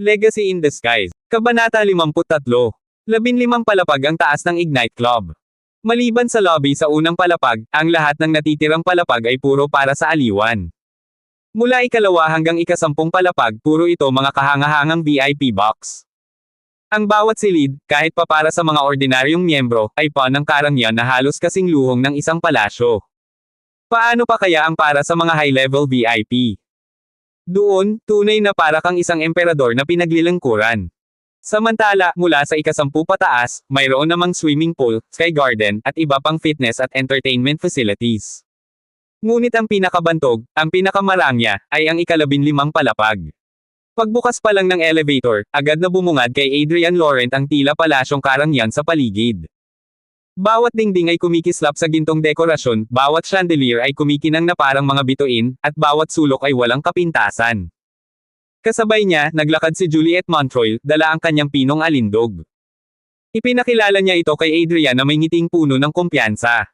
Legacy in Disguise. Kabanata 53. 15 palapag ang taas ng Ignite Club. Maliban sa lobby sa unang palapag, ang lahat ng natitirang palapag ay puro para sa aliwan. Mula ikalawa hanggang ikasampung palapag, puro ito mga kahangahangang VIP box. Ang bawat silid, kahit pa para sa mga ordinaryong miyembro, ay pawn ng karangyan na halos kasing luhong ng isang palasyo. Paano pa kaya ang para sa mga high-level VIP? Doon, tunay na para kang isang emperador na pinaglilingkuran. Samantala, mula sa ikasampu pataas, mayroon namang swimming pool, sky garden, at iba pang fitness at entertainment facilities. Ngunit ang pinakabantog, ang pinakamarangya, ay ang ika-15 palapag. Pagbukas pa lang ng elevator, agad na bumungad kay Adrian Laurent ang tila palasyong karangyan sa paligid. Bawat dingding ay kumikislap sa gintong dekorasyon, bawat chandelier ay kumikinang na parang mga bituin, at bawat sulok ay walang kapintasan. Kasabay niya, naglakad si Juliet Montreuil, dala ang kanyang pinong alindog. Ipinakilala niya ito kay Adrian na may ngiting puno ng kumpiyansa.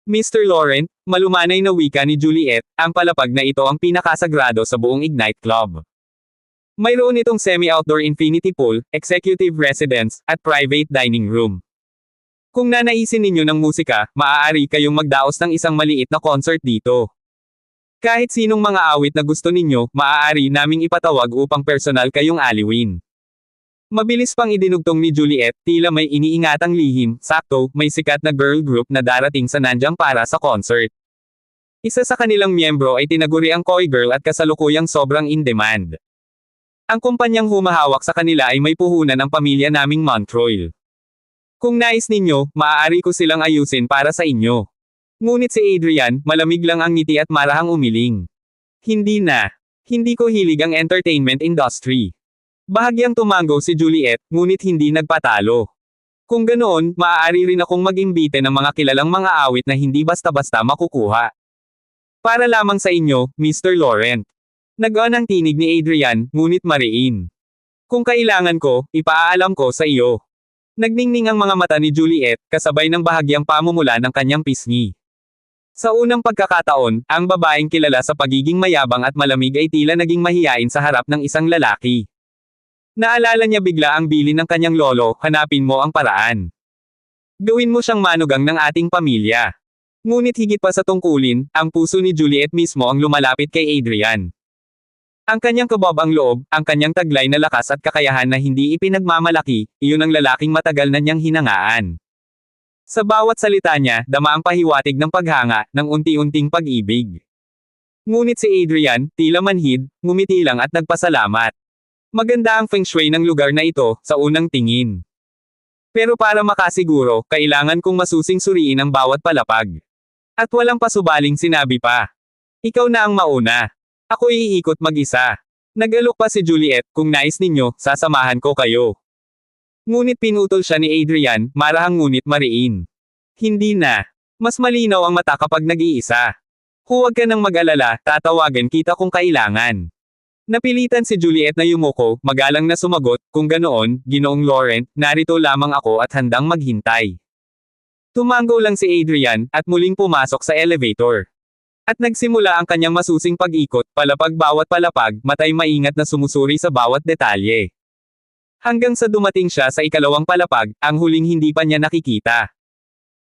Mr. Laurent, malumanay na wika ni Juliet, ang palapag na ito ang pinakasagrado sa buong Ignite Club. Mayroon itong semi-outdoor infinity pool, executive residence, at private dining room. Kung nanaisin ninyo ng musika, maaari kayong magdaos ng isang maliit na concert dito. Kahit sinong mga awit na gusto ninyo, maaari naming ipatawag upang personal kayong aliwin. Mabilis pang idinugtong ni Juliet, tila may iniingatang lihim, sakto, may sikat na girl group na darating sa nandiyan para sa concert. Isa sa kanilang miyembro ay tinaguri ang Koi Girl at kasalukuyang sobrang in-demand. Ang kumpanyang humahawak sa kanila ay may puhunan ng pamilya naming Montreuil. Kung nais ninyo, maaari ko silang ayusin para sa inyo. Ngunit si Adrian, malamig lang ang ngiti at marahang umiling. Hindi na. Hindi ko hilig ang entertainment industry. Bahagyang tumango si Juliet, ngunit hindi nagpatalo. Kung ganoon, maaari rin akong mag-imbite ng mga kilalang mga awit na hindi basta-basta makukuha. Para lamang sa inyo, Mr. Laurent. Nag-on ang tinig ni Adrian, ngunit mariin. Kung kailangan ko, ipaalam ko sa iyo. Nagningning ang mga mata ni Juliet, kasabay ng bahagyang pamumula ng kanyang pisngi. Sa unang pagkakataon, ang babaeng kilala sa pagiging mayabang at malamig ay tila naging mahiyain sa harap ng isang lalaki. Naalala niya bigla ang bilin ng kanyang lolo, hanapin mo ang paraan. Gawin mo siyang manugang ng ating pamilya. Ngunit higit pa sa tungkulin, ang puso ni Juliet mismo ang lumalapit kay Adrian. Ang kanyang kabab ang loob, ang kanyang taglay na lakas at kakayahan na hindi ipinagmamalaki, iyon ang lalaking matagal na niyang hinangaan. Sa bawat salita niya, dama ang pahiwatig ng paghanga, ng unti-unting pag-ibig. Ngunit si Adrian, tila manhid, ngumiti lang at nagpasalamat. Maganda ang feng shui ng lugar na ito, sa unang tingin. Pero para makasiguro, kailangan kong masusing suriin ang bawat palapag. At walang pasubaling sinabi pa. Ikaw na ang mauna. Ako iikot mag-isa. Nag-alok pa si Juliet, kung nais ninyo, sasamahan ko kayo. Ngunit pinutol siya ni Adrian, marahang ngunit mariin. Hindi na. Mas malinaw ang mata kapag nag-iisa. Huwag ka nang mag-alala, tatawagan kita kung kailangan. Napilitan si Juliet na yumuko, magalang na sumagot, kung ganoon, Ginoong Laurent, narito lamang ako at handang maghintay. Tumango lang si Adrian, at muling pumasok sa elevator. At nagsimula ang kanyang masusing pag-ikot, palapag bawat palapag, matay maingat na sumusuri sa bawat detalye. Hanggang sa dumating siya sa ikalawang palapag, ang huling hindi pa niya nakikita.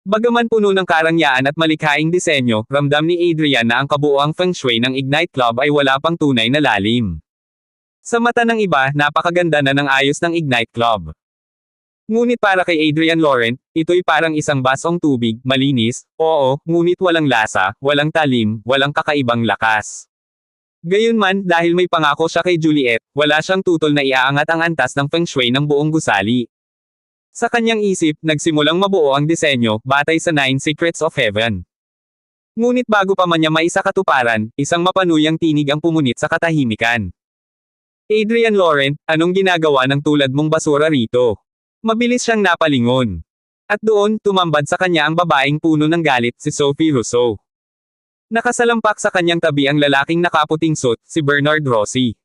Bagaman puno ng karangyaan at malikhaing disenyo, ramdam ni Adrian na ang kabuoang feng shui ng Ignite Club ay wala pang tunay na lalim. Sa mata ng iba, napakaganda na ng ayos ng Ignite Club. Ngunit para kay Adrian Laurent, ito'y parang isang basong tubig, malinis, oo, ngunit walang lasa, walang talim, walang kakaibang lakas. Gayunman, dahil may pangako siya kay Juliet, wala siyang tutol na iaangat ang antas ng feng shui ng buong gusali. Sa kanyang isip, nagsimulang mabuo ang disenyo, batay sa 9 Secrets of Heaven. Ngunit bago pa man niya maisakatuparan, isang mapanuyang tinig ang pumunit sa katahimikan. Adrian Laurent, anong ginagawa ng tulad mong basura rito? Mabilis siyang napalingon. At doon, tumambad sa kanya ang babaeng puno ng galit, si Sophie Rousseau. Nakasalampak sa kanyang tabi ang lalaking nakaputing suit, si Bernard Rossi.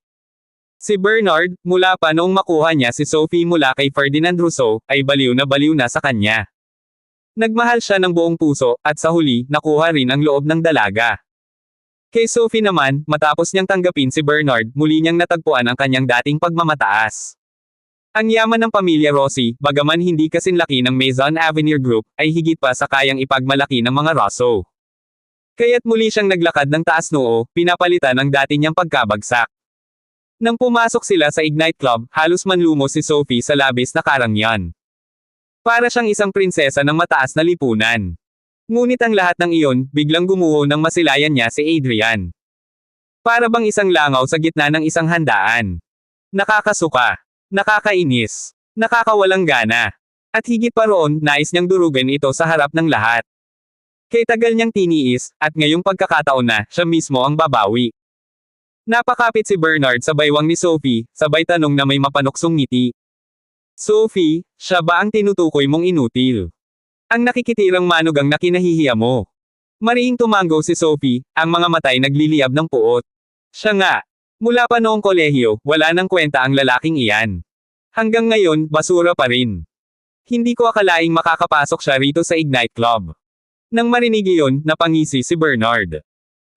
Si Bernard, mula pa noong makuha niya si Sophie mula kay Ferdinand Rousseau, ay baliw na sa kanya. Nagmahal siya ng buong puso, at sa huli, nakuha rin ang loob ng dalaga. Kay Sophie naman, matapos niyang tanggapin si Bernard, muli niyang natagpuan ang kanyang dating pagmamataas. Ang yaman ng pamilya Rossi, bagaman hindi kasinlaki ng Maison Avenir Group, ay higit pa sa kayang ipagmalaki ng mga Rosso. Kaya't muli siyang naglakad ng taas noo, pinapalitan ang dati niyang pagkabagsak. Nang pumasok sila sa Ignite Club, halos manlumos si Sophie sa labis na karangyaan. Para siyang isang prinsesa ng mataas na lipunan. Ngunit ang lahat ng iyon, biglang gumuho nang masilayan niya si Adrian. Para bang isang langaw sa gitna ng isang handaan. Nakakasuka. Nakakainis. Nakakawalang gana. At higit pa roon, nais niyang durugan ito sa harap ng lahat. Kay tagal niyang tiniis, at ngayong pagkakataon na, siya mismo ang babawi. Napakapit si Bernard sa baywang ni Sophie, sabay tanong na may mapanuksong ngiti. Sophie, siya ba ang tinutukoy mong inutil? Ang nakikitirang manugang na kinahihiya mo. Mariing tumango si Sophie, ang mga matay nagliliyab ng puot. Siya nga. Mula pa noong kolehiyo, wala nang kwenta ang lalaking iyan. Hanggang ngayon, basura pa rin. Hindi ko akalaing makakapasok siya rito sa Ignite Club. Nang marinig iyon, napangisi si Bernard.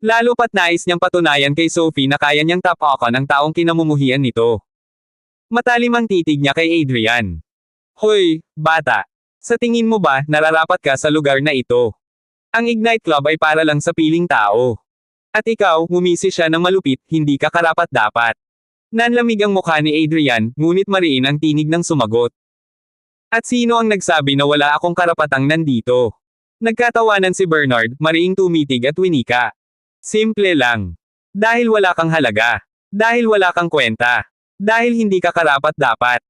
Lalo pat nais niyang patunayan kay Sophie na kaya niyang tapakan ang taong kinamumuhian nito. Matalim ang titig niya kay Adrian. Hoy, bata. Sa tingin mo ba, nararapat ka sa lugar na ito? Ang Ignite Club ay para lang sa piling tao. At ikaw, ngumisi siya ng malupit, hindi ka karapat-dapat. Nanlamig ang mukha ni Adrian, ngunit mariin ang tinig ng sumagot. At sino ang nagsabi na wala akong karapatang nandito? Nagkatawanan si Bernard, mariing tumitig at winika. Simple lang. Dahil wala kang halaga. Dahil wala kang kwenta. Dahil hindi ka karapat-dapat.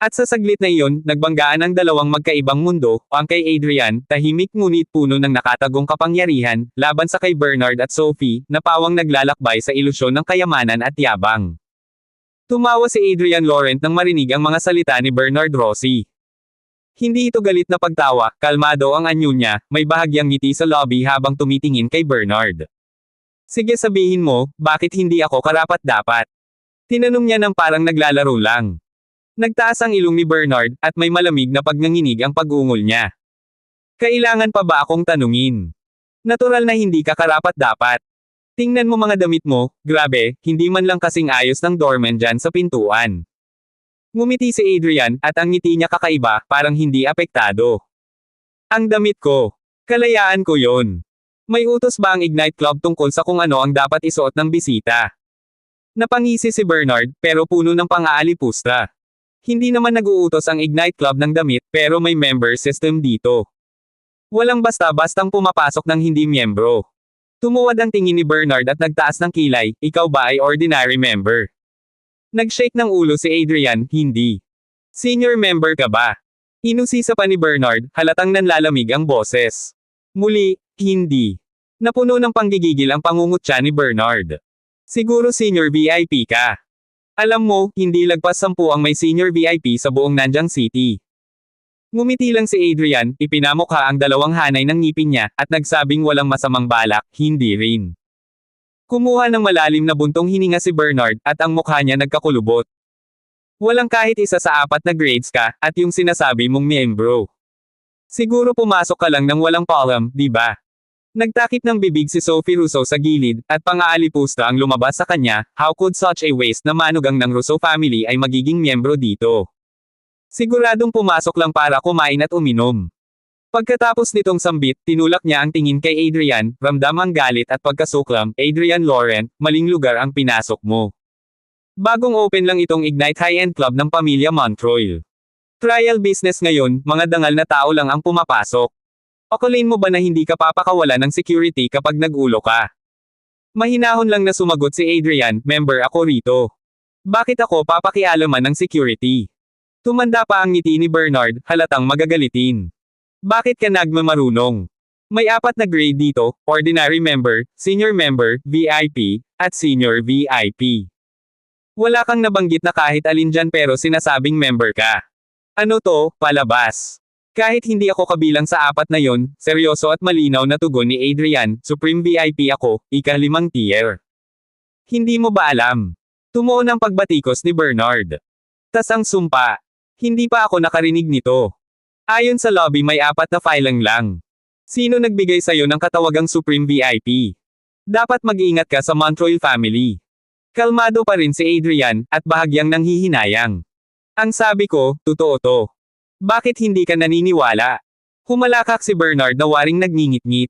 At sa saglit na iyon, nagbanggaan ang dalawang magkaibang mundo, ang kay Adrian, tahimik ngunit puno ng nakatagong kapangyarihan, laban sa kay Bernard at Sophie, na pawang naglalakbay sa ilusyon ng kayamanan at yabang. Tumawa si Adrian Laurent nang marinig ang mga salita ni Bernard Rossi. Hindi ito galit na pagtawa, kalmado ang anyo niya, may bahagyang ngiti sa lobby habang tumitingin kay Bernard. Sige sabihin mo, bakit hindi ako karapat-dapat? Tinanong niya nang parang naglalaro lang. Nagtaas ang ilong ni Bernard, at may malamig na pagnganginig ang pag-ungol niya. Kailangan pa ba akong tanungin? Natural na hindi ka karapat-dapat. Tingnan mo mga damit mo, grabe, hindi man lang kasing ayos ng doorman dyan sa pintuan. Ngumiti si Adrian, at ang ngiti niya kakaiba, parang hindi apektado. Ang damit ko. Kalayaan ko yon. May utos ba ang Ignite Club tungkol sa kung ano ang dapat isuot ng bisita? Napangisi si Bernard, pero puno ng pang-aalipusta. Hindi naman nag-uutos ang Ignite Club ng damit, pero may member system dito. Walang basta-bastang pumapasok ng hindi miyembro. Tumuwad ang tingin ni Bernard at nagtaas ng kilay, ikaw ba ay ordinary member? Nag-shake ng ulo si Adrian, hindi. Senior member ka ba? Inusisa pa ni Bernard, halatang nanlalamig ang boses. Muli, hindi. Napuno ng panggigigil ang pangungutya ni Bernard. Siguro senior VIP ka. Alam mo, hindi lagpas 10 ang may senior VIP sa buong Nanjing City. Ngumiti lang si Adrian, ipinamukha ang dalawang hanay ng ngipin niya, at nagsabing walang masamang balak, hindi rin. Kumuha ng malalim na buntong hininga si Bernard, at ang mukha niya nagkakulubot. Walang kahit isa sa 4 na grades ka, at yung sinasabi mong miyembro. Siguro pumasok ka lang ng walang palam, di ba? Nagtakip ng bibig si Sophie Russo sa gilid, at pang-aalipusta ang lumabas sa kanya, how could such a waste na manugang ng Russo family ay magiging miyembro dito? Siguradong pumasok lang para kumain at uminom. Pagkatapos nitong sambit, tinulak niya ang tingin kay Adrian, ramdam ang galit at pagkasuklam, Adrian Laurent, maling lugar ang pinasok mo. Bagong open lang itong Ignite High-End Club ng pamilya Montreuil. Trial business ngayon, mga dangal na tao lang ang pumapasok. Akalain mo ba na hindi ka papakawala ng security kapag nag-ulo ka? Mahinahon lang na sumagot si Adrian, member ako rito. Bakit ako papakialaman ng security? Tumanda pa ang ngiti ni Bernard, halatang magagalitin. Bakit ka nagmamarunong? May 4 na grade dito, ordinary member, senior member, VIP, at senior VIP. Wala kang nabanggit na kahit alin dyan pero sinasabing member ka. Ano to, palabas? Kahit hindi ako kabilang sa 4 na yon, seryoso at malinaw na tugon ni Adrian, Supreme VIP ako, ika-5 tier. Hindi mo ba alam? Tumuon ang pagbatikos ni Bernard. Tas ang sumpa. Hindi pa ako nakarinig nito. Ayon sa lobby may 4 na filing lang. Sino nagbigay sa'yo ng katawagang Supreme VIP? Dapat mag-ingat ka sa Montreuil family. Kalmado pa rin si Adrian, at bahagyang nanghihinayang. Ang sabi ko, totoo to. Bakit hindi ka naniniwala? Humalakak si Bernard na waring nagngingit-ngit.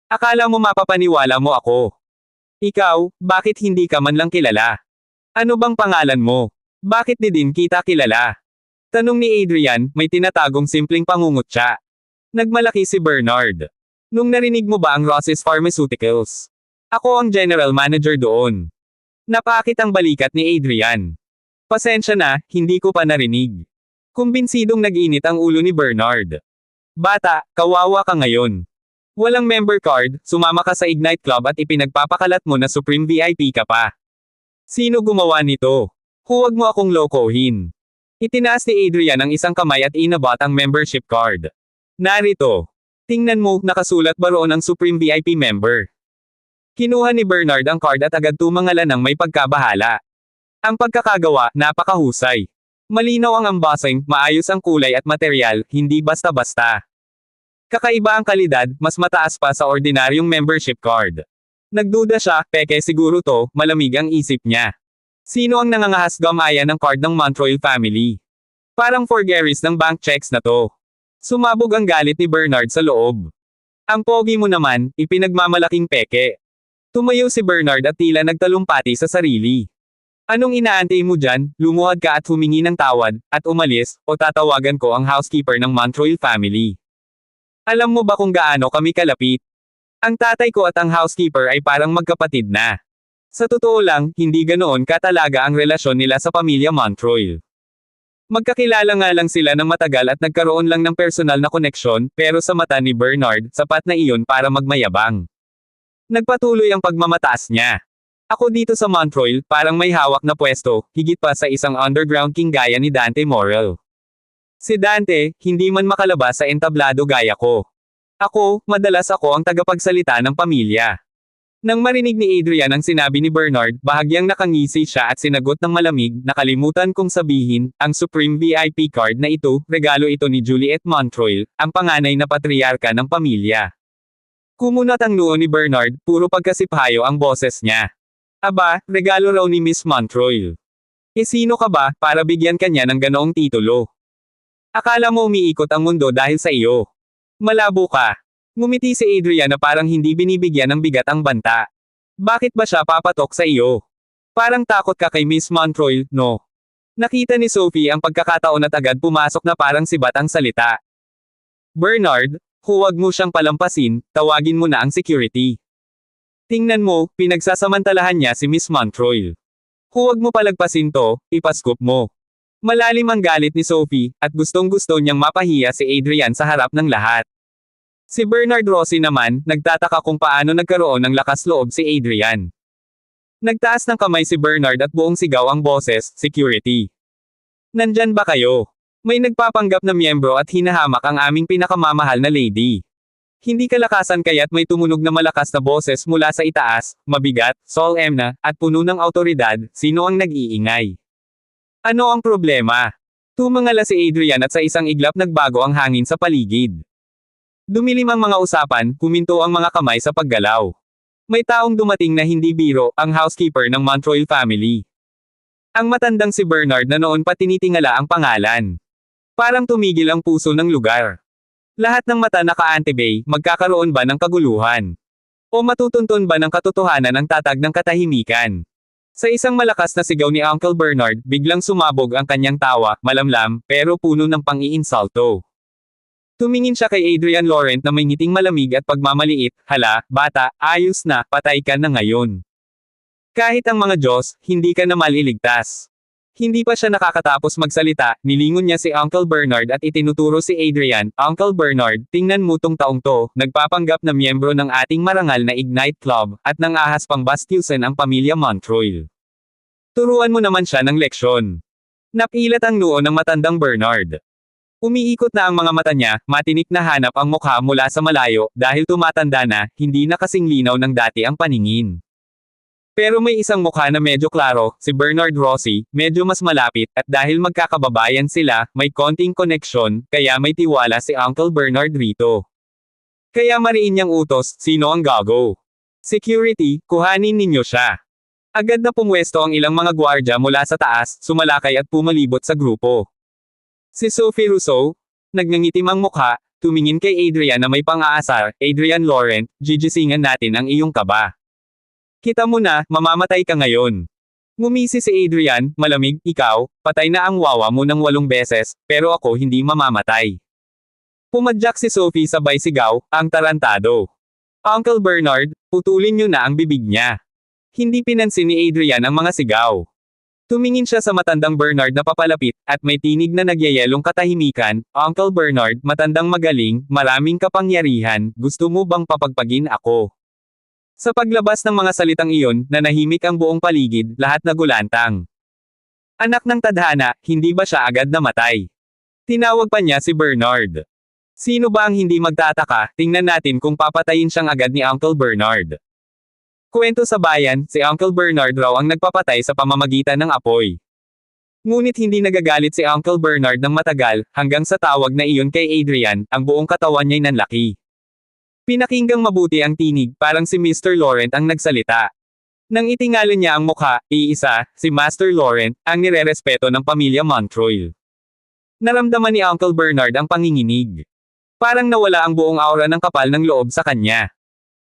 Akala mo mapapaniwala mo ako. Ikaw, bakit hindi ka man lang kilala? Ano bang pangalan mo? Bakit di din kita kilala? Tanong ni Adrian, may tinatagong simpleng pangungutya. Nagmalaki si Bernard. Nung narinig mo ba ang Ross's Pharmaceuticals? Ako ang general manager doon. Napakit ang balikat ni Adrian. Pasensya na, hindi ko pa narinig. Kumbinsidong nag-init ang ulo ni Bernard. Bata, kawawa ka ngayon. Walang member card, sumama ka sa Ignite Club at ipinagpapakalat mo na Supreme VIP ka pa. Sino gumawa nito? Huwag mo akong lokohin. Itinaas ni Adrian ang isang kamay at inabot ang membership card. Narito. Tingnan mo, nakasulat ba roon ang Supreme VIP member? Kinuha ni Bernard ang card at agad tumangalan ng may pagkabahala. Ang pagkakagawa, napakahusay. Malinaw ang embossing, maayos ang kulay at material, hindi basta-basta. Kakaiba ang kalidad, mas mataas pa sa ordinaryong membership card. Nagduda siya, peke siguro to, malamig ang isip niya. Sino ang nangangahas-gamaya ng card ng Montreuil family? Parang forgeries ng bank checks na to. Sumabog ang galit ni Bernard sa loob. Ang pogi mo naman, ipinagmamalaking peke. Tumayo si Bernard at tila nagtalumpati sa sarili. Anong inaantay mo dyan, lumuhad ka at humingi ng tawad, at umalis, o tatawagan ko ang housekeeper ng Montreuil family. Alam mo ba kung gaano kami kalapit? Ang tatay ko at ang housekeeper ay parang magkapatid na. Sa totoo lang, hindi ganoon katalaga ang relasyon nila sa pamilya Montreuil. Magkakilala nga lang sila ng matagal at nagkaroon lang ng personal na koneksyon, pero sa mata ni Bernard, sapat na iyon para magmayabang. Nagpatuloy ang pagmamataas niya. Ako dito sa Montreuil, parang may hawak na pwesto, higit pa sa isang underground king gaya ni Dante Morel. Si Dante, hindi man makalabas sa entablado gaya ko. Ako, madalas ako ang tagapagsalita ng pamilya. Nang marinig ni Adrian ang sinabi ni Bernard, bahagyang nakangisi siya at sinagot ng malamig, nakalimutan kong sabihin, ang Supreme VIP card na ito, regalo ito ni Juliet Montreuil, ang panganay na patriarka ng pamilya. Kumunat ang noo ni Bernard, puro pagkasiphayo ang boses niya. Aba, regalo raw ni Miss Montreuil. Sino ka ba, para bigyan kanya ng ganoong titulo? Akala mo umiikot ang mundo dahil sa iyo. Malabo ka. Ngumiti si Adrian na parang hindi binibigyan ng bigat ang banta. Bakit ba siya papatok sa iyo? Parang takot ka kay Miss Montreuil, no? Nakita ni Sophie ang pagkakataon at agad pumasok na parang sibat ang salita. Bernard, huwag mo siyang palampasin, tawagin mo na ang security. Tingnan mo, pinagsasamantalahan niya si Miss Montreuil. Huwag mo palagpasin to, ipascoop mo. Malalim ang galit ni Sophie, at gustong-gusto niyang mapahiya si Adrian sa harap ng lahat. Si Bernard Rossi naman, nagtataka kung paano nagkaroon ng lakas loob si Adrian. Nagtaas ng kamay si Bernard at buong sigaw ang boses, security. Nandyan ba kayo? May nagpapanggap na miyembro at hinahamak ang aming pinakamamahal na lady. Hindi kalakasan kaya't may tumunog na malakas na boses mula sa itaas, mabigat, solemn, at puno ng autoridad, sino ang nag-iingay? Ano ang problema? Tumangala si Adrian at sa isang iglap nagbago ang hangin sa paligid. Dumilim ang mga usapan, kuminto ang mga kamay sa paggalaw. May taong dumating na hindi biro, ang housekeeper ng Montreuil family. Ang matandang si Bernard na noon pa tinitingala ang pangalan. Parang tumigil ang puso ng lugar. Lahat ng mata naka-antibay, magkakaroon ba ng kaguluhan? O matutunton ba ng katotohanan ang tatag ng katahimikan? Sa isang malakas na sigaw ni Uncle Bernard, biglang sumabog ang kanyang tawa, malamlam, pero puno ng pang-iinsulto. Tumingin siya kay Adrian Laurent na may ngiting malamig at pagmamaliit, hala, bata, ayos na, patay ka na ngayon. Kahit ang mga Diyos, hindi ka na maliligtas. Hindi pa siya nakakatapos magsalita, nilingon niya si Uncle Bernard at itinuturo si Adrian, Uncle Bernard, tingnan mo tong taong to, nagpapanggap na miyembro ng ating marangal na Ignite Club, at nang ahas pang bastyusan ang pamilya Montreuil. Turuan mo naman siya ng leksyon. Napilat ang noo ng matandang Bernard. Umiikot na ang mga mata niya, matinik na hanap ang mukha mula sa malayo, dahil tumatanda na, hindi na kasing linaw ng dati ang paningin. Pero may isang mukha na medyo klaro, si Bernard Rossi, medyo mas malapit, at dahil magkakababayan sila, may konting koneksyon, kaya may tiwala si Uncle Bernard rito. Kaya mariin niyang utos, sino ang gago? Security, kuhanin ninyo siya. Agad na pumwesto ang ilang mga gwardya mula sa taas, sumalakay at pumalibot sa grupo. Si Sophie Rousseau, nagngangitim ang mukha, tumingin kay Adrian na may pang-aasar. Adrian Laurent, gigisingan natin ang iyong kaba. Kita mo na, mamamatay ka ngayon. Ngumisi si Adrian, malamig, ikaw, patay na ang wawa mo ng 8 beses, pero ako hindi mamamatay. Pumadyak si Sophie sabay sigaw, ang tarantado. Uncle Bernard, putulin niyo na ang bibig niya. Hindi pinansin ni Adrian ang mga sigaw. Tumingin siya sa matandang Bernard na papalapit, at may tinig na nagyayelong katahimikan. Uncle Bernard, matandang magaling, maraming kapangyarihan, gusto mo bang papagpagin ako? Sa paglabas ng mga salitang iyon, nanahimik ang buong paligid, lahat nagulantang. Anak ng tadhana, hindi ba siya agad namatay? Tinawag pa niya si Bernard. Sino ba ang hindi magtataka, tingnan natin kung papatayin siyang agad ni Uncle Bernard. Kwento sa bayan, si Uncle Bernard raw ang nagpapatay sa pamamagitan ng apoy. Ngunit hindi nagagalit si Uncle Bernard ng matagal, hanggang sa tawag na iyon kay Adrian, ang buong katawan niya'y nanlaki. Pinakinggang mabuti ang tinig, parang si Mr. Laurent ang nagsalita. Nang itingalan niya ang mukha, iisa, si Master Laurent, ang nirerespeto ng pamilya Montreuil. Naramdaman ni Uncle Bernard ang panginginig. Parang nawala ang buong aura ng kapal ng loob sa kanya.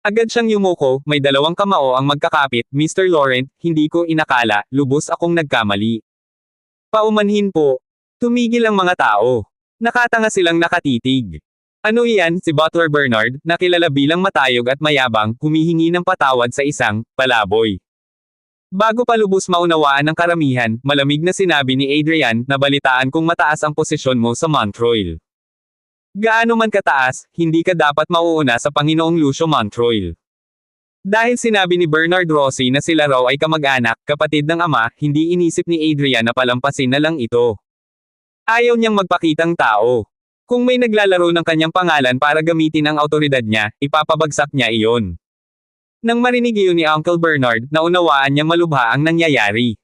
Agad siyang yumuko, may 2 kamao ang magkakapit, Mr. Laurent, hindi ko inakala, lubos akong nagkamali. Paumanhin po. Tumigil ang mga tao. Nakatanga silang nakatitig. Ano iyan, si Butler Bernard, na kilala bilang matayog at mayabang, humihingi ng patawad sa isang palaboy. Bago pa lubos maunawaan ng karamihan, malamig na sinabi ni Adrian, nabalitaan kong mataas ang posisyon mo sa Montreuil. Gaano man kataas, hindi ka dapat mauuna sa Panginoong Lucio Montreuil. Dahil sinabi ni Bernard Rossi na sila raw ay kamag-anak, kapatid ng ama, hindi inisip ni Adrian na palampasin na lang ito. Ayaw niyang magpakitang tao. Kung may naglalaro ng kanyang pangalan para gamitin ang autoridad niya, ipapabagsak niya iyon. Nang marinig iyon ni Uncle Bernard, naunawaan niya malubha ang nangyayari.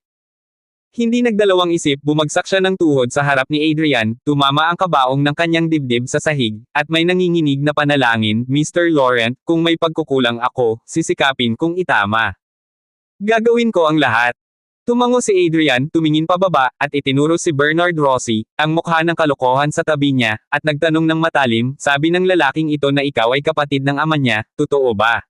Hindi nagdalawang isip, bumagsak siya ng tuhod sa harap ni Adrian, tumama ang kabaong ng kanyang dibdib sa sahig, at may nanginginig na panalangin, Mr. Laurent, kung may pagkukulang ako, sisikapin kong itama. Gagawin ko ang lahat. Tumango si Adrian, tumingin pababa, at itinuro si Bernard Rossi, ang mukha ng kalokohan sa tabi niya, at nagtanong ng matalim, sabi ng lalaking ito na ikaw ay kapatid ng ama niya, totoo ba?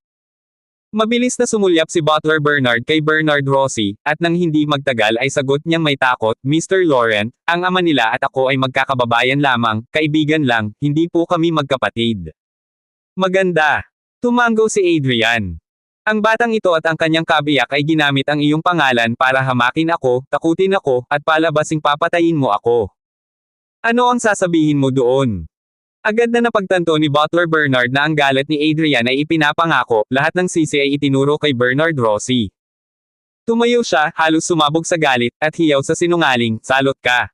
Mabilis na sumulyap si Butler Bernard kay Bernard Rossi, at nang hindi magtagal ay sagot niyang may takot, Mr. Laurent, ang ama nila at ako ay magkakababayan lamang, kaibigan lang, hindi po kami magkapatid. Maganda. Tumango si Adrian. Ang batang ito at ang kanyang kabiyak ay ginamit ang iyong pangalan para hamakin ako, takutin ako, at palabasing papatayin mo ako. Ano ang sasabihin mo doon? Agad na napagtanto ni Butler Bernard na ang galit ni Adrian ay ipinapangako, lahat ng sisi ay itinuro kay Bernard Rossi. Tumayo siya, halos sumabog sa galit, at hiyaw sa sinungaling, salot ka.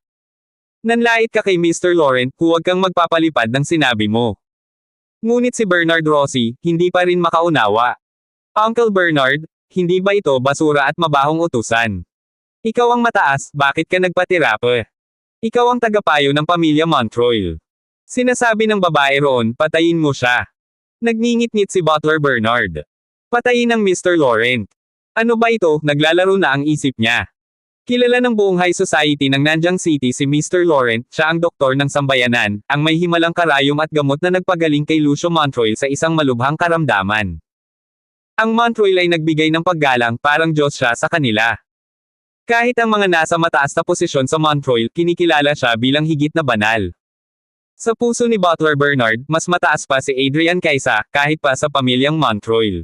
Nanlait ka kay Mr. Laurent, huwag kang magpapalipad ng sinabi mo. Ngunit si Bernard Rossi, hindi pa rin makaunawa. Uncle Bernard, hindi ba ito basura at mabahong utusan? Ikaw ang mataas, bakit ka nagpatira pa? Ikaw ang tagapayo ng pamilya Montreuil. Sinasabi ng babae roon, patayin mo siya. Nagngingit-ngit si Butler Bernard. Patayin ang Mr. Laurent. Ano ba ito, naglalaro na ang isip niya. Kilala ng buong high society ng Nanjing City si Mr. Laurent, siya ang doktor ng sambayanan, ang may himalang karayom at gamot na nagpagaling kay Lucio Montreuil sa isang malubhang karamdaman. Ang Montreuil ay nagbigay ng paggalang, parang Diyos siya sa kanila. Kahit ang mga nasa mataas na posisyon sa Montreuil, kinikilala siya bilang higit na banal. Sa puso ni Butler Bernard, mas mataas pa si Adrian kaysa, kahit pa sa pamilyang Montreuil.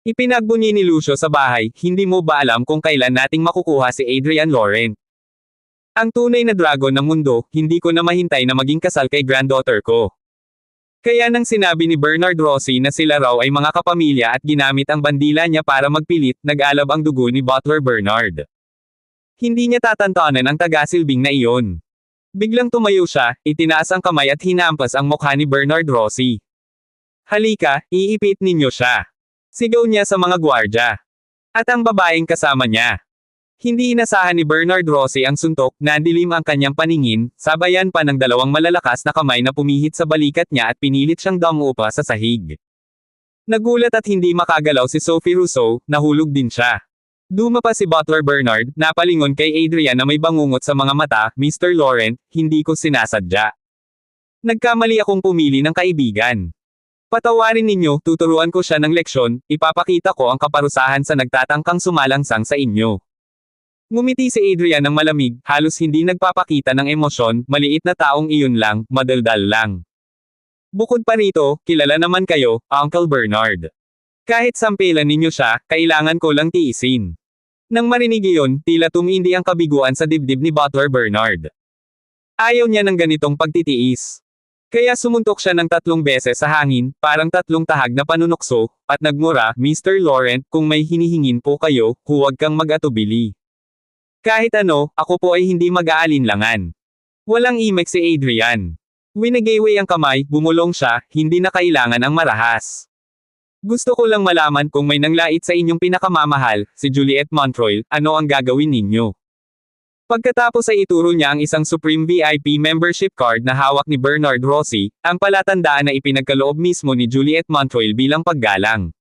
Ipinagbunyi ni Lucio sa bahay, hindi mo ba alam kung kailan nating makukuha si Adrian Laurent? Ang tunay na dragon ng mundo, hindi ko na mahintay na maging kasal kay granddaughter ko. Kaya nang sinabi ni Bernard Rossi na sila raw ay mga kapamilya at ginamit ang bandila niya para magpilit, nag-alab ang dugo ni Butler Bernard. Hindi niya tatantanan ang tagasilbing na iyon. Biglang tumayo siya, itinaas ang kamay at hinampas ang mukha ni Bernard Rossi. Halika, iipit ninyo siya. Sigaw niya sa mga gwardya. At ang babaeng kasama niya. Hindi inasahan ni Bernard Rossi ang suntok, nandilim ang kanyang paningin, sabayan pa ng 2 malalakas na kamay na pumihit sa balikat niya at pinilit siyang damupa sa sahig. Nagulat at hindi makagalaw si Sophie Rousseau, nahulog din siya. Duma pa si Butler Bernard, napalingon kay Adrian na may bangungot sa mga mata, Mr. Laurent, hindi ko sinasadya. Nagkamali akong pumili ng kaibigan. Patawarin ninyo, tuturuan ko siya ng leksyon, ipapakita ko ang kaparusahan sa nagtatangkang sumalangsang sa inyo. Ngumiti si Adrian ng malamig, halos hindi nagpapakita ng emosyon, maliit na taong iyon lang, madaldal lang. Bukod pa rito, kilala naman kayo, Uncle Bernard. Kahit sampilan ninyo siya, kailangan ko lang tiisin. Nang marinig iyon, tila tumindi ang kabiguan sa dibdib ni Butler Bernard. Ayaw niya ng ganitong pagtitiis. Kaya sumuntok siya ng 3 beses sa hangin, parang 3 tahag na panunokso, at nagmura, Mr. Laurent, kung may hinihingin po kayo, huwag kang mag-atubili. Kahit ano, ako po ay hindi mag-aalinlangan. Walang imek si Adrian. Winagayway ang kamay, bumulong siya, hindi na kailangan ang marahas. Gusto ko lang malaman kung may nanglait sa inyong pinakamamahal, si Juliet Montreuil, ano ang gagawin ninyo. Pagkatapos ay ituro niya ang isang Supreme VIP membership card na hawak ni Bernard Rossi, ang palatandaan na ipinagkaloob mismo ni Juliet Montreuil bilang paggalang.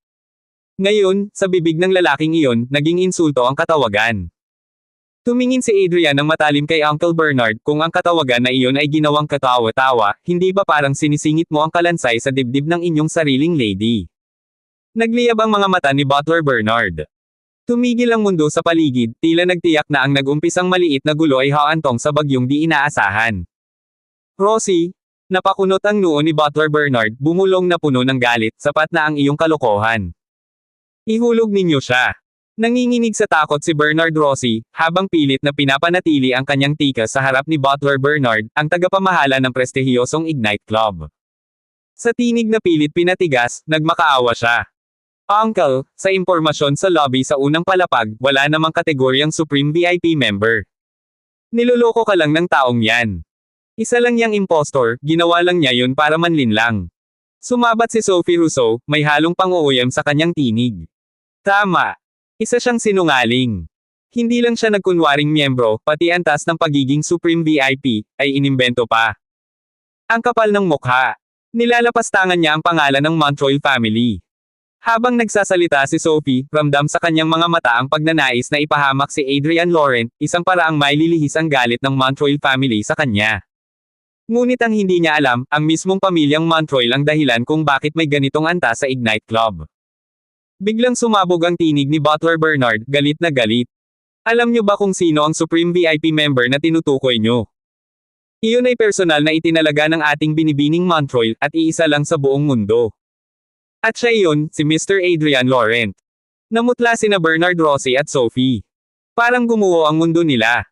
Ngayon, sa bibig ng lalaking iyon, naging insulto ang katawagan. Tumingin si Adrian ng matalim kay Uncle Bernard, kung ang katawagan na iyon ay ginawang katawa-tawa, hindi ba parang sinisingit mo ang kalansay sa dibdib ng inyong sariling lady? Nagliyab ang mga mata ni Butler Bernard. Tumigil ang mundo sa paligid, tila nagtiyak na ang nag-umpisang maliit na gulo ay haantong sa bagyong di inaasahan. Rosie, napakunot ang noo ni Butler Bernard, bumulong na puno ng galit, sapat na ang iyong kalokohan. Ihulog ninyo siya. Nanginginig sa takot si Bernard Rossi, habang pilit na pinapanatili ang kanyang tikas sa harap ni Butler Bernard, ang tagapamahala ng prestihiyosong Ignite Club. Sa tinig na pilit pinatigas, nagmakaawa siya. Uncle, sa impormasyon sa lobby sa unang palapag, wala namang kategoryang Supreme VIP member. Niloloko ka lang ng taong yan. Isa lang yang impostor, ginawa lang niya yun para manlinlang. Sumabat si Sophie Rousseau, may halong pang-uuyam sa kanyang tinig. Tama. Isa siyang sinungaling. Hindi lang siya nagkunwaring miyembro, pati antas ng pagiging Supreme VIP, ay inimbento pa. Ang kapal ng mukha. Nilalapastangan niya ang pangalan ng Montreuil family. Habang nagsasalita si Sophie, ramdam sa kanyang mga mata ang pagnanais na ipahamak si Adrian Laurent, isang paraang maililihis ang galit ng Montreuil family sa kanya. Ngunit ang hindi niya alam, ang mismong pamilyang Montreuil ang dahilan kung bakit may ganitong antas sa Ignite Club. Biglang sumabog ang tinig ni Butler Bernard, galit na galit. Alam niyo ba kung sino ang Supreme VIP member na tinutukoy niyo? Iyon ay personal na itinalaga ng ating binibining Montreuil, at iisa lang sa buong mundo. At siya iyon, si Mr. Adrian Laurent. Namutla sina Bernard Rossi at Sophie. Parang gumuho ang mundo nila.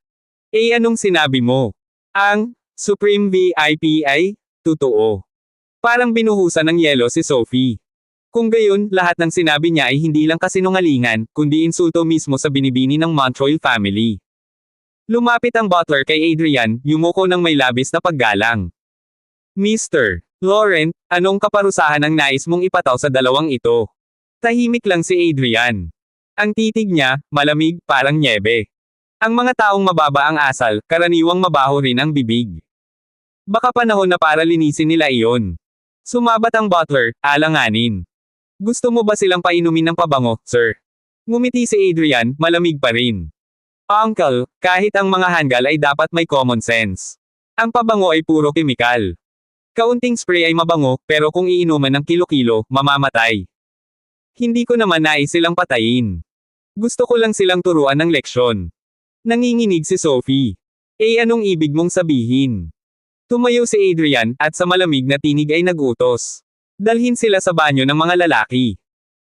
Anong sinabi mo? Ang Supreme VIP ay totoo. Parang binuhusan ng yelo si Sophie. Kung gayon, lahat ng sinabi niya ay hindi lang kasinungalingan, kundi insulto mismo sa binibini ng Montreuil family. Lumapit ang butler kay Adrian, yumuko ng may labis na paggalang. Mr. Laurent, anong kaparusahan ang nais mong ipataw sa dalawang ito? Tahimik lang si Adrian. Ang titig niya, malamig, parang nyebe. Ang mga taong mababa ang asal, karaniwang mabaho rin ang bibig. Baka panahon na para linisin nila iyon. Sumabat ang butler, alanganin. Gusto mo ba silang painumin ng pabango, sir? Ngumiti si Adrian, malamig pa rin. Uncle, kahit ang mga hanggal ay dapat may common sense. Ang pabango ay puro kemikal. Kaunting spray ay mabango, pero kung iinuman ng kilo-kilo, mamamatay. Hindi ko naman nais silang patayin. Gusto ko lang silang turuan ng leksyon. Nanginginig si Sophie. Anong ibig mong sabihin? Tumayo si Adrian, at sa malamig na tinig ay nagutos. Dalhin sila sa banyo ng mga lalaki.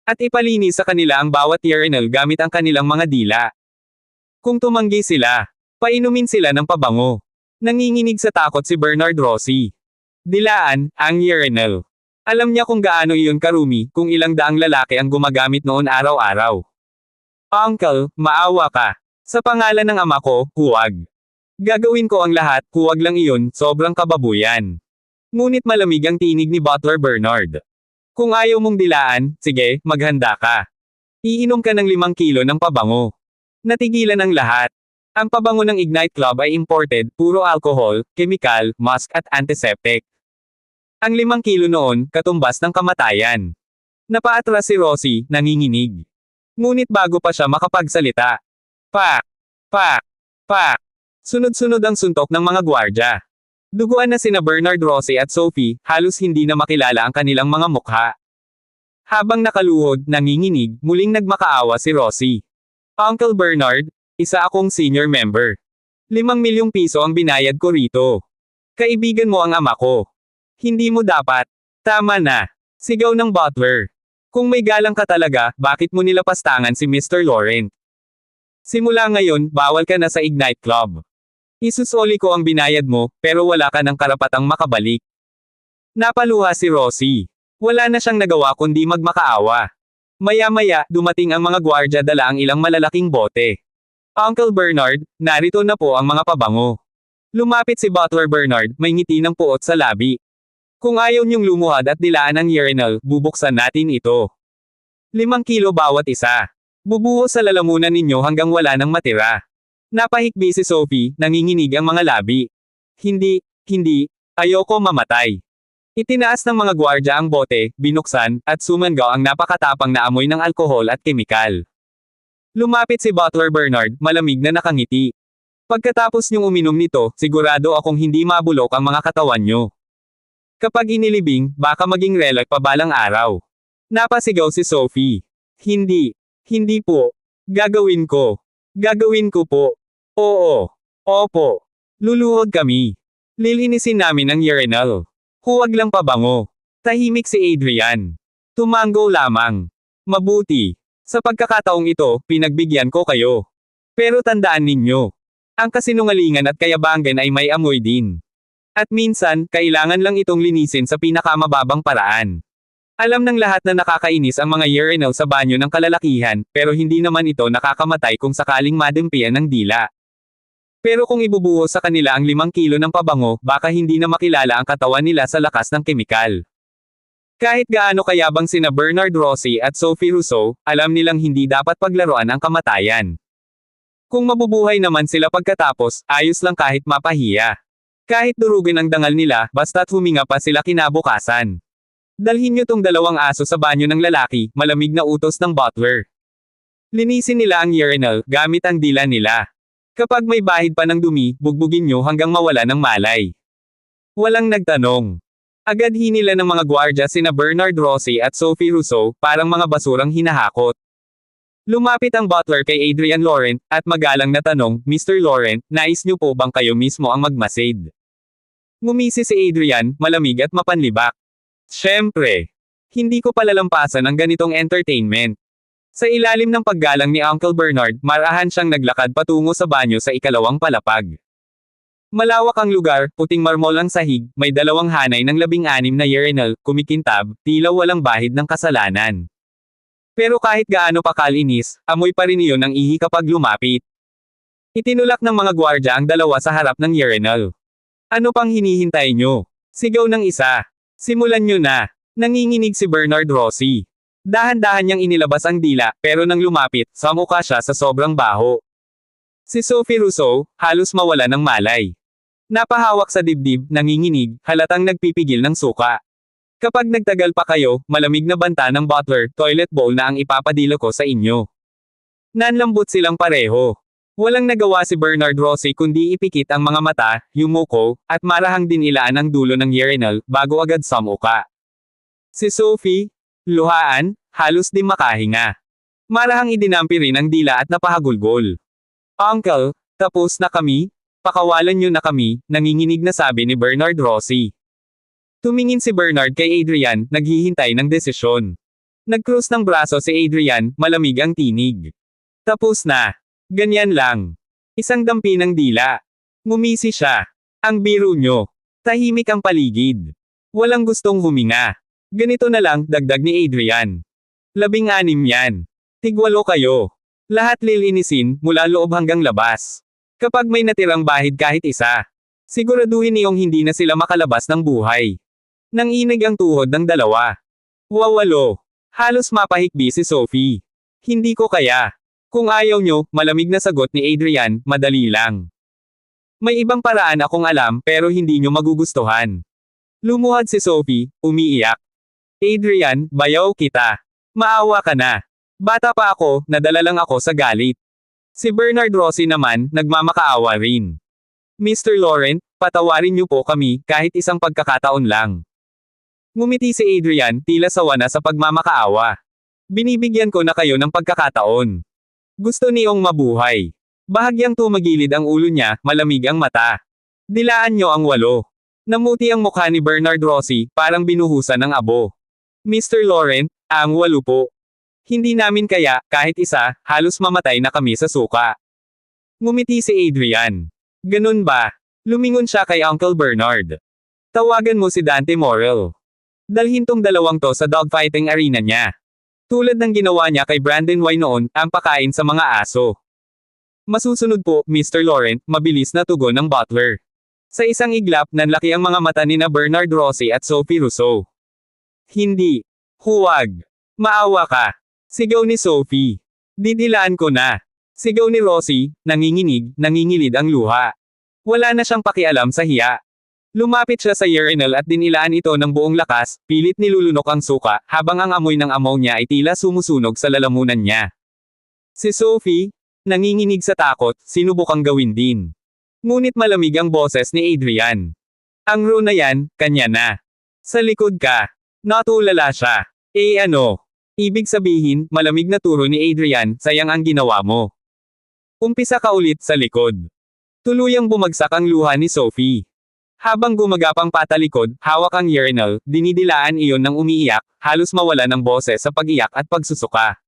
At ipalinis sa kanila ang bawat urinal gamit ang kanilang mga dila. Kung tumanggi sila, painumin sila ng pabango. Nanginginig sa takot si Bernard Rossi. Dilaan, ang urinal. Alam niya kung gaano iyon karumi, kung ilang daang lalaki ang gumagamit noon araw-araw. Uncle, maawa ka. Sa pangalan ng ama ko, huwag. Gagawin ko ang lahat, huwag lang iyon, sobrang kababuyan. Ngunit malamig ang tinig ni Butler Bernard. Kung ayaw mong dilaan, sige, maghanda ka. Iinom ka ng 5 kilo ng pabango. Natigilan ang lahat. Ang pabango ng Ignite Club ay imported, puro alcohol, chemical, musk at antiseptic. Ang 5 kilo noon, katumbas ng kamatayan. Napaatras si Rosie, nanginginig. Ngunit bago pa siya makapagsalita. Pa! Pa! Pa! Sunod-sunod ang suntok ng mga gwardya. Duguan na sina Bernard, Rosie at Sophie, halos hindi na makilala ang kanilang mga mukha. Habang nakaluhod, nanginginig, muling nagmakaawa si Rosie. Uncle Bernard, isa akong senior member. 5 milyong piso ang binayad ko rito. Kaibigan mo ang ama ko. Hindi mo dapat. Tama na. Sigaw ng butler. Kung may galang ka talaga, bakit mo nilapastangan si Mr. Laurent? Simula ngayon, bawal ka na sa Ignite Club. Isusoli ko ang binayad mo, pero wala ka ng karapatang makabalik. Napaluha si Rosie. Wala na siyang nagawa kundi magmakaawa. Maya-maya, dumating ang mga gwardya dala ang ilang malalaking bote. Uncle Bernard, narito na po ang mga pabango. Lumapit si Butler Bernard, may ngiti ng puot sa labi. Kung ayaw niyong lumuhad at dilaan ang urinal, bubuksan natin ito. 5 kilo bawat isa. Bubuhos sa lalamunan ninyo hanggang wala nang matira. Napahikbi si Sophie, nanginginig ang mga labi. Hindi, ayoko mamatay. Itinaas ng mga gwardya ang bote, binuksan, at sumangaw ang napakatapang na amoy ng alkohol at kemikal. Lumapit si Butler Bernard, malamig na nakangiti. Pagkatapos niyong uminom nito, sigurado akong hindi mabulok ang mga katawan niyo. Kapag inilibing, baka maging relic pa balang araw. Napasigaw si Sophie. Hindi po. Gagawin ko po. Oo. Opo. Luluhod kami. Lilinisin namin ang urinal. Huwag lang pabango. Tahimik si Adrian. Tumango lamang. Mabuti. Sa pagkakataong ito, pinagbigyan ko kayo. Pero tandaan ninyo. Ang kasinungalingan at kayabangan ay may amoy din. At minsan, kailangan lang itong linisin sa pinakamababang paraan. Alam ng lahat na nakakainis ang mga urinal sa banyo ng kalalakihan, pero hindi naman ito nakakamatay kung sakaling madimpian ng dila. Pero kung ibubuhos sa kanila ang 5 kilo ng pabango, baka hindi na makilala ang katawan nila sa lakas ng kemikal. Kahit gaano kayabang sina Bernard, Rosie at Sophie Rousseau, alam nilang hindi dapat paglaruan ang kamatayan. Kung mabubuhay naman sila pagkatapos, ayos lang kahit mapahiya. Kahit durugin ang dangal nila, basta't huminga pa sila kinabukasan. Dalhin niyo tong 2 aso sa banyo ng lalaki, malamig na utos ng butler. Linisin nila ang urinal, gamit ang dila nila. Kapag may bahid pa ng dumi, bugbugin niyo hanggang mawala ng malay. Walang nagtanong. Agad hinila ng mga gwardya sina Bernard, Rosie at Sophie Rousseau, parang mga basurang hinahakot. Lumapit ang butler kay Adrian Laurent, at magalang na tanong, Mr. Laurent, nais niyo po bang kayo mismo ang magmasid? Ngumisi si Adrian, malamig at mapanlibak. Siyempre. Hindi ko palalampasan ang ganitong entertainment. Sa ilalim ng paggalang ni Uncle Bernard, marahan siyang naglakad patungo sa banyo sa ikalawang palapag. Malawak ang lugar, puting marmol ang sahig, may 2 hanay ng 16 na urinal, kumikintab, tila walang bahid ng kasalanan. Pero kahit gaano pa kalinis, amoy pa rin iyon ang ihi kapag lumapit. Itinulak ng mga gwardya ang 2 sa harap ng urinal. Ano pang hinihintay nyo? Sigaw ng isa. Simulan nyo na. Nanginginig si Bernard, Rosie. Dahan-dahan niyang inilabas ang dila, pero nang lumapit, samukha siya sa sobrang baho. Si Sophie Rousseau, halos mawala ng malay. Napahawak sa dibdib, nanginginig, halatang nagpipigil ng suka. Kapag nagtagal pa kayo, malamig na banta ng butler, toilet bowl na ang ipapadilo ko sa inyo. Nanlambot silang pareho. Walang nagawa si Bernard, Rosie kundi ipikit ang mga mata, yumuko, at marahang din ilaan ang dulo ng urinal, bago agad sumuka. Si Sophie, luhaan, halos di makahinga. Marahang idinampi rin ang dila at napahagulgol. Uncle, tapos na kami? Pakawalan niyo na kami, nanginginig na sabi ni Bernard, Rosie. Tumingin si Bernard kay Adrian, naghihintay ng desisyon. Nagkrus ng braso si Adrian, malamig ang tinig. Tapos na. Ganyan lang. Isang dampi ng dila. Ngumisi siya. Ang biro nyo. Tahimik ang paligid. Walang gustong huminga. Ganito na lang, dagdag ni Adrian. 16 yan. Tig-8 kayo. Lahat lilinisin, mula loob hanggang labas. Kapag may natirang bahid kahit isa, siguraduhin niyong hindi na sila makalabas ng buhay. Nanginig ang tuhod ng 2. Wawalo. Halos mapahikbi si Sophie. Hindi ko kaya. Kung ayaw nyo, malamig na sagot ni Adrian, madali lang. May ibang paraan akong alam pero hindi nyo magugustuhan. Lumuhad si Sophie, umiiyak. Adrian, bayaw kita. Maawa ka na. Bata pa ako, nadala lang ako sa galit. Si Bernard Rossi naman, nagmamakaawa rin. Mr. Laurent, patawarin niyo po kami, kahit isang pagkakataon lang. Ngumiti si Adrian, tila sawa na sa pagmamakaawa. Binibigyan ko na kayo ng pagkakataon. Gusto niyong mabuhay. Bahagyang tumagilid ang ulo niya, malamig ang mata. Dilaan niyo ang 8. Namuti ang mukha ni Bernard Rossi, parang binuhusan ng abo. Mr. Laurent, ang 8 po. Hindi namin kaya, kahit isa, halos mamatay na kami sa suka. Ngumiti si Adrian. Ganun ba? Lumingon siya kay Uncle Bernard. Tawagan mo si Dante Morel. Dalhin tong dalawang to sa dogfighting arena niya. Tulad ng ginawa niya kay Brandon Roy noon, ang pakain sa mga aso. Masusunod po, Mr. Laurent, mabilis na tugon ng butler. Sa isang iglap, nanlaki ang mga mata ni na Bernard Rossi at Sophie Rousseau. Hindi. Huwag. Maawa ka. Sigaw ni Sophie. Didilaan ko na. Sigaw ni Rossi, nanginginig, nangingilid ang luha. Wala na siyang pakialam sa hiya. Lumapit siya sa urinal at dinilaan ito ng buong lakas, pilit nilulunok ang suka, habang ang amoy ng ammonia ay tila sumusunog sa lalamunan niya. Si Sophie, nanginginig sa takot, sinubukang gawin din. Ngunit malamig ang boses ni Adrian. Ang row na yan, kanya na. Sa likod ka. Natulala siya. Ano? Ibig sabihin, malamig na turo ni Adrian, sayang ang ginawa mo. Umpisa ka ulit sa likod. Tuluyang bumagsak ang luha ni Sophie. Habang gumagapang patalikod, hawak ang urinal, dinidilaan iyon ng umiiyak, halos mawala ng boses sa pag-iyak at pagsusuka.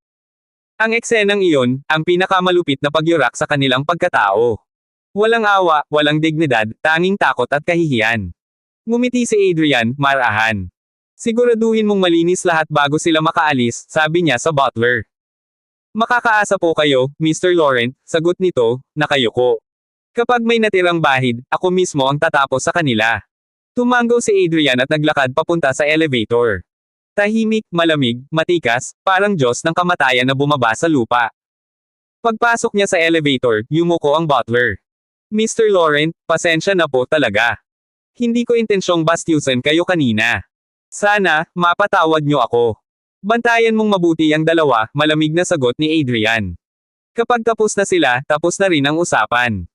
Ang eksenang iyon, ang pinakamalupit na pagyurak sa kanilang pagkatao. Walang awa, walang dignidad, tanging takot at kahihiyan. Ngumiti si Adrian, marahan. Siguraduhin mong malinis lahat bago sila makaalis, sabi niya sa butler. Makakaasa po kayo, Mr. Laurent, sagot nito, na kayo ko. Kapag may natirang bahid, ako mismo ang tatapos sa kanila. Tumango si Adrian at naglakad papunta sa elevator. Tahimik, malamig, matikas, parang Diyos ng kamatayan na bumaba sa lupa. Pagpasok niya sa elevator, yumuko ang butler. Mr. Laurent, pasensya na po talaga. Hindi ko intensyong bastyusan kayo kanina. Sana, mapatawad niyo ako. Bantayan mong mabuti ang dalawa, malamig na sagot ni Adrian. Kapag tapos na sila, tapos na rin ang usapan.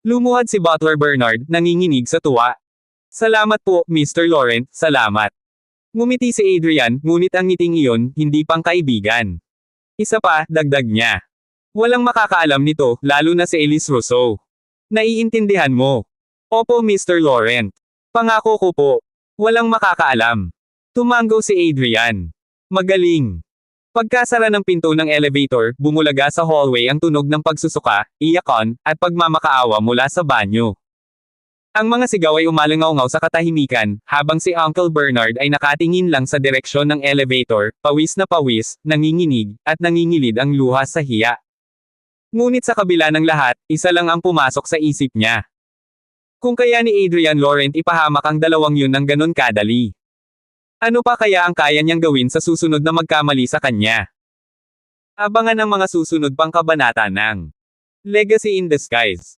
Lumuhad si Butler Bernard, nanginginig sa tuwa. Salamat po, Mr. Laurent, salamat. Ngumiti si Adrian, ngunit ang ngiting iyon, hindi pang kaibigan. Isa pa, dagdag niya. Walang makakaalam nito, lalo na si Elise Rousseau. Naiintindihan mo. Opo, Mr. Laurent. Pangako ko po. Walang makakaalam. Tumango si Adrian. Magaling. Pagkasara ng pinto ng elevator, bumulaga sa hallway ang tunog ng pagsusuka, iyakan, at pagmamakaawa mula sa banyo. Ang mga sigaw ay umalangaw-ngaw sa katahimikan, habang si Uncle Bernard ay nakatingin lang sa direksyon ng elevator, pawis na pawis, nanginginig, at nangingilid ang luha sa hiya. Ngunit sa kabila ng lahat, isa lang ang pumasok sa isip niya. Kung kaya ni Adrian Laurent ipahamak ang dalawang yun ng ganon kadali. Ano pa kaya ang kaya niyang gawin sa susunod na magkamali sa kanya? Abangan ang mga susunod pang kabanata ng Legacy in Disguise.